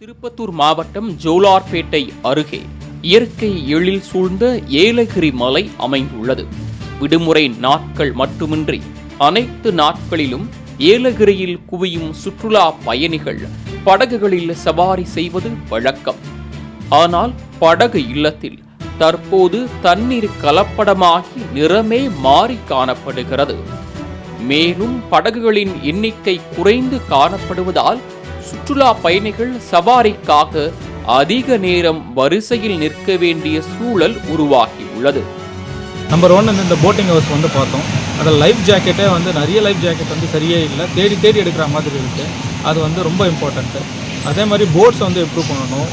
திருப்பத்தூர் மாவட்டம் ஜோலார்பேட்டை அருகே இயற்கை எழில் சூழ்ந்த ஏலகிரி மலை அமைந்துள்ளது. விடுமுறை நாட்கள் மட்டுமின்றி அனைத்து நாட்களிலும் ஏலகிரியில் குவியும் சுற்றுலா பயணிகள் படகுகளில் சவாரி செய்வது வழக்கம். ஆனால் படகு இல்லத்தில் தற்போது தண்ணீர் கலப்படமாகி நிறமே மாறி காணப்படுகிறது. மேலும் படகுகளின் எண்ணிக்கை குறைந்து காணப்படுவதால் சுற்றுலா பயணிகள் சவாரிக்காக அதிக நேரம் வரிசையில் நிற்க வேண்டிய சூழல் உருவாகியுள்ளது. நம்பர் 1 இந்த போட்டிங் ஹவுஸ் பார்த்தோம். அதில் லைஃப் ஜாக்கெட்டே நிறைய லைஃப் ஜாக்கெட் சரியே இல்லை, தேடி எடுக்கிற மாதிரி இருக்குது. அது ரொம்ப இம்பார்ட்டண்ட்டு. அதே மாதிரி போட்ஸ் இம்ப்ரூவ் பண்ணணும்.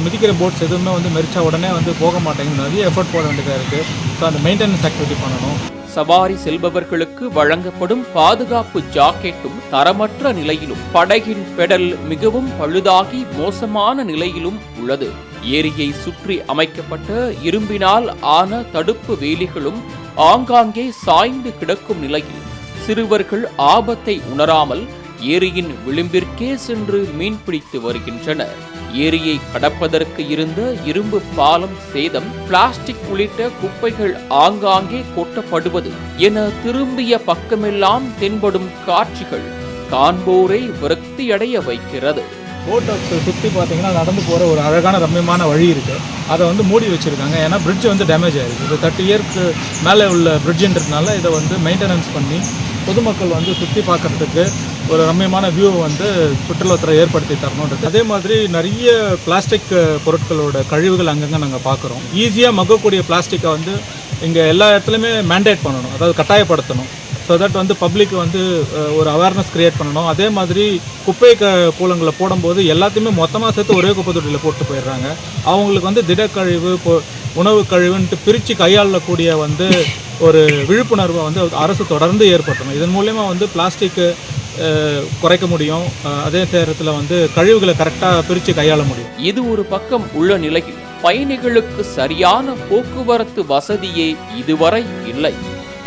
மிதிக்கிற போட்ஸ் எதுவுமே மெரிச்சா உடனே போக மாட்டேங்குது. நிறைய எஃபர்ட் போட வேண்டியதாக இருக்குது. ஸோ அந்த மெயின்டெனன்ஸ் ஆக்டிவிட்டி பண்ணணும். சவாரி செல்பவர்களுக்கு வழங்கப்படும் பாதுகாப்பு ஜாக்கெட்டும் தரமற்ற நிலையிலும், படகின் பெடல் மிகவும் பழுதாகி மோசமான நிலையிலும் உள்ளது. ஏரியை சுற்றி அமைக்கப்பட்ட இரும்பினால் ஆன தடுப்பு வேலிகளும் ஆங்காங்கே சாய்ந்து கிடக்கும் நிலையில் சிறுவர்கள் ஆபத்தை உணராமல் ஏரியின் விளிம்பிற்கே சென்று மீன்பிடித்து வருகின்றனர். ஏரியை கடப்பதற்கு இருந்த இரும்பு பாலம் சேதம், பிளாஸ்டிக் உள்ளிட்ட குப்பைகள் ஆங்காங்கே கொட்டப்படுவது என திரும்பிய பக்கமெல்லாம் தென்படும் காட்சிகள் காண்போரை விரக்தியடைய வைக்கிறது. போட் ஹவுஸ் சுற்றி பார்த்தீங்கன்னா நடந்து போகிற ஒரு அழகான ரம்யமான வழி இருக்குது. அதை மூடி வச்சுருக்காங்க. ஏன்னா பிரிட்ஜ் டேமேஜ் ஆகிருக்கு. இது 30 இயர்க்கு மேலே உள்ள பிரிட்ஜுன்றதுனால இதை மெயின்டெனன்ஸ் பண்ணி பொதுமக்கள் சுற்றி பார்க்குறதுக்கு ஒரு ரம்யமான வியூவை சுற்றுலாத்துறை ஏற்படுத்தி தரணுன்றது. அதே மாதிரி நிறைய பிளாஸ்டிக் பொருட்களோட கழிவுகள் அங்கங்கே நாங்கள் பார்க்குறோம். ஈஸியாக மக்கக்கூடிய பிளாஸ்டிக்கை இங்கே எல்லா இடத்துலையுமே மேண்டேட் பண்ணணும், அதாவது கட்டாயப்படுத்தணும். ஸோ தட் பப்ளிக் ஒரு அவேர்னஸ் க்ரியேட் பண்ணணும். அதே மாதிரி குப்பை கூலங்களை போடும்போது எல்லாத்தையுமே மொத்தமாக சேர்த்து ஒரே குப்பை தொட்டியில் போட்டு போயிடுறாங்க. அவங்களுக்கு திடக்கழிவு, உணவு கழிவுன்ட்டு பிரித்து கையாளக்கூடிய ஒரு விழிப்புணர்வை அரசு தொடர்ந்து ஏற்படுத்தணும். இதன் மூலயமா பிளாஸ்டிக்கு குறைக்க முடியும். அதே நேரத்தில் கழிவுகளை கரெக்டாக பிரித்து கையாள முடியும். இது ஒரு பக்கம் உள்ள நிலையில் பயணிகளுக்கு சரியான போக்குவரத்து வசதியே இதுவரை இல்லை.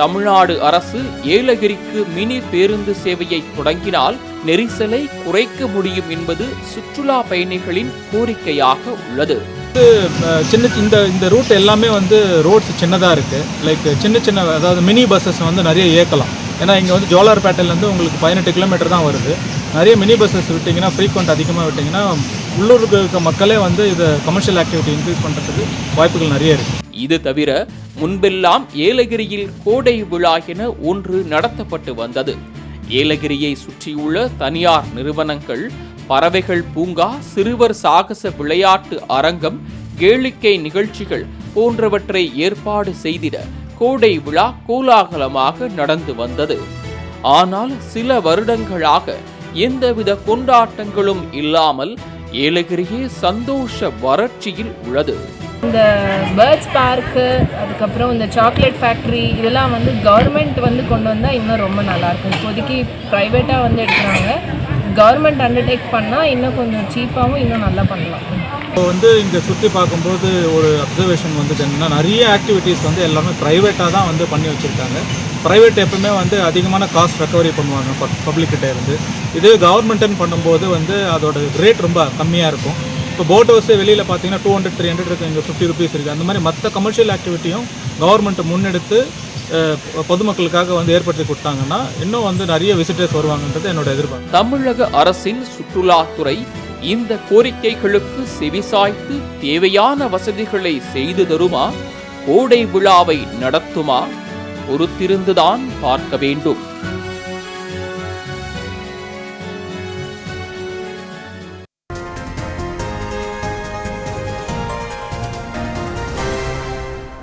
தமிழ்நாடு அரசு ஏலகிரிக்கு மினி பேருந்து சேவையை தொடங்கினால் நெரிசலை குறைக்க முடியும் என்பது சுற்றுலா பயணிகளின் கோரிக்கையாக உள்ளது. இந்த ரூட் எல்லாமே ரோட்ஸ் சின்னதாக இருக்குது. லைக் சின்ன அதாவது மினி பஸ்ஸஸ் நிறைய இயக்கலாம். ஏன்னா இங்கே ஜோலார்பேட்டையிலேருந்து உங்களுக்கு 18 கிலோமீட்டர் தான் வருது. நிறைய மினி பஸ்ஸஸ் விட்டிங்கன்னா, ஃப்ரீக்வெண்ட் அதிகமாக விட்டிங்கன்னா உள்ளூருக்கு இருக்க மக்களே இதை கமர்ஷியல் ஆக்டிவிட்டி இன்க்ரீஸ் பண்ணுறதுக்கு வாய்ப்புகள் நிறைய இருக்குது. இது தவிர முன்பெல்லாம் ஏலகிரியில் கோடை விழா என ஒன்று நடத்தப்பட்டு வந்தது. ஏலகிரியை சுற்றியுள்ள தனியார் நிறுவனங்கள் பறவைகள் பூங்கா, சிறுவர் சாகச விளையாட்டு அரங்கம், கேளிக்கை நிகழ்ச்சிகள் போன்றவற்றை ஏற்பாடு செய்திட கோடை விழா கோலாகலமாக நடந்து வந்தது. ஆனால் சில வருடங்களாக எந்தவித கொண்டாட்டங்களும் இல்லாமல் ஏலகிரியே சந்தோஷ வறட்சியில் உள்ளது. இந்த பேர்ட்ஸ் பார்க்கு, அதுக்கப்புறம் இந்த சாக்லேட் ஃபேக்ட்ரி, இதெல்லாம் கவர்மெண்ட் கொண்டு வந்தால் இன்னும் ரொம்ப நல்லாயிருக்கும். இப்போதைக்கு ப்ரைவேட்டாக எடுக்கிறாங்க. கவர்மெண்ட் அண்டர்டேக் பண்ணால் இன்னும் கொஞ்சம் சீப்பாகவும் இன்னும் நல்லா பண்ணலாம். இப்போ இங்கே சுற்றி பார்க்கும்போது ஒரு அப்சர்வேஷன் என்னன்னா, நிறைய ஆக்டிவிட்டீஸ் எல்லாமே ப்ரைவேட்டாக தான் பண்ணி வச்சுருக்காங்க. ப்ரைவேட் எப்பவுமே அதிகமான காஸ்ட் ரெக்கவரி பண்ணுவாங்க பப்ளிக்கிட்ட இருந்து. இதே கவர்மெண்ட்டுன்னு பண்ணும்போது அதோட ரேட் ரொம்ப கம்மியாக இருக்கும். இப்போ போட் ஹவுஸே வெளியில் பார்த்தீங்கன்னா 200-300 இருக்குது, இங்கே 50 rupees இருக்குது. அந்த மாதிரி மற்ற கமர்ஷியல் ஆக்டிவிட்டியும் கவர்மெண்ட்டை முன்னெடுத்து பொதுமக்களுக்காக ஏற்படுத்தி கொடுத்தாங்கன்னா இன்னும் நிறைய விசிட்டர்ஸ் வருவாங்கன்றது என்னோட எதிர்பார்ப்பு. தமிழக அரசின் சுற்றுலாத்துறை இந்த கோரிக்கைகளுக்கு செவிசாய்த்து தேவையான வசதிகளை செய்து தருமா? கோடை விழாவை நடத்துமா? பொறுத்திருந்துதான் பார்க்க வேண்டும்.